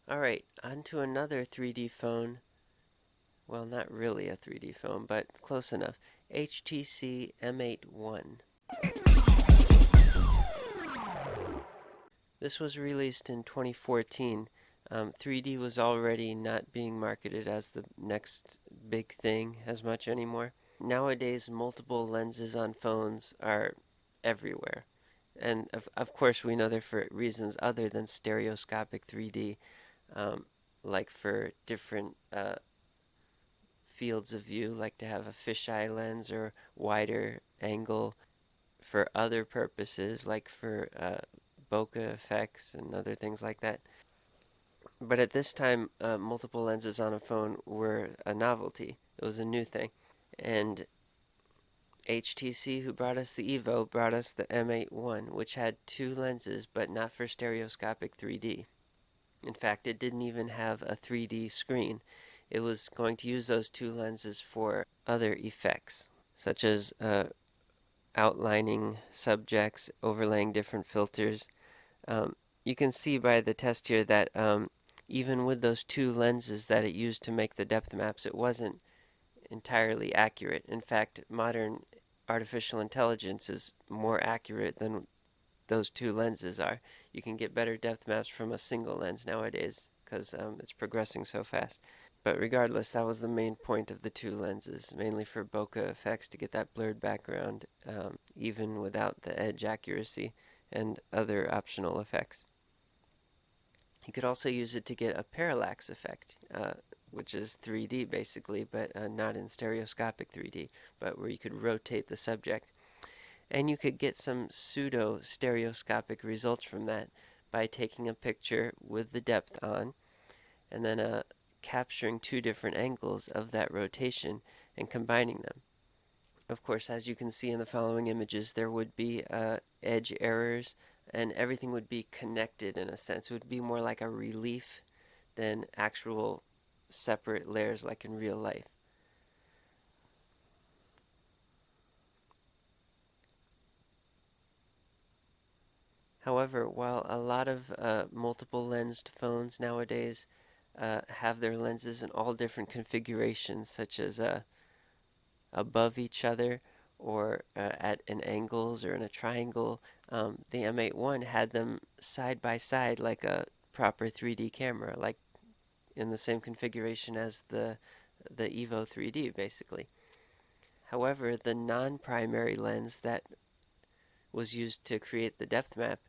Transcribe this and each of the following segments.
Alright, on to another 3D phone. Well, not really a 3D phone, but close enough. HTC M81. This was released in 2014. 3D was already not being marketed as the next big thing as much anymore. Nowadays, multiple lenses on phones are everywhere. And of course, we know they're for reasons other than stereoscopic 3D, um, like for different fields of view, like to have a fisheye lens or wider angle for other purposes, like for bokeh effects and other things like that. But at this time, multiple lenses on a phone were a novelty. It was a new thing. And HTC, who brought us the Evo, brought us the M81, which had two lenses, but not for stereoscopic 3D. In fact, it didn't even have a 3D screen. It was going to use those two lenses for other effects, such as outlining subjects, overlaying different filters. You can see by the test here that even with those two lenses that it used to make the depth maps, it wasn't entirely accurate. In fact, modern artificial intelligence is more accurate than those two lenses are. You can get better depth maps from a single lens nowadays because it's progressing so fast. But regardless, that was the main point of the two lenses, mainly for bokeh effects to get that blurred background, even without the edge accuracy and other optional effects. You could also use it to get a parallax effect, which is 3D basically, but not in stereoscopic 3D, but where you could rotate the subject. And you could get some pseudo-stereoscopic results from that by taking a picture with the depth on, and then capturing two different angles of that rotation and combining them. Of course, as you can see in the following images, there would be edge errors, and everything would be connected in a sense. It would be more like a relief than actual separate layers like in real life. However, while a lot of multiple lensed phones nowadays have their lenses in all different configurations, such as above each other or at an angles or in a triangle, the M81 had them side by side like a proper 3D camera, like in the same configuration as the Evo 3D, basically. However, the non-primary lens that was used to create the depth map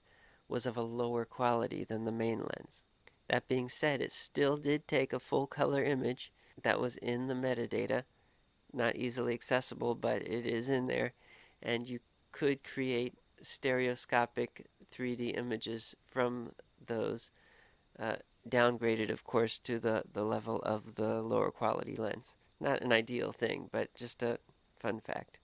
was of a lower quality than the main lens. That being said, it still did take a full color image that was in the metadata, not easily accessible, but it is in there, and you could create stereoscopic 3D images from those, downgraded, of course, to the level of the lower quality lens. Not an ideal thing, but just a fun fact.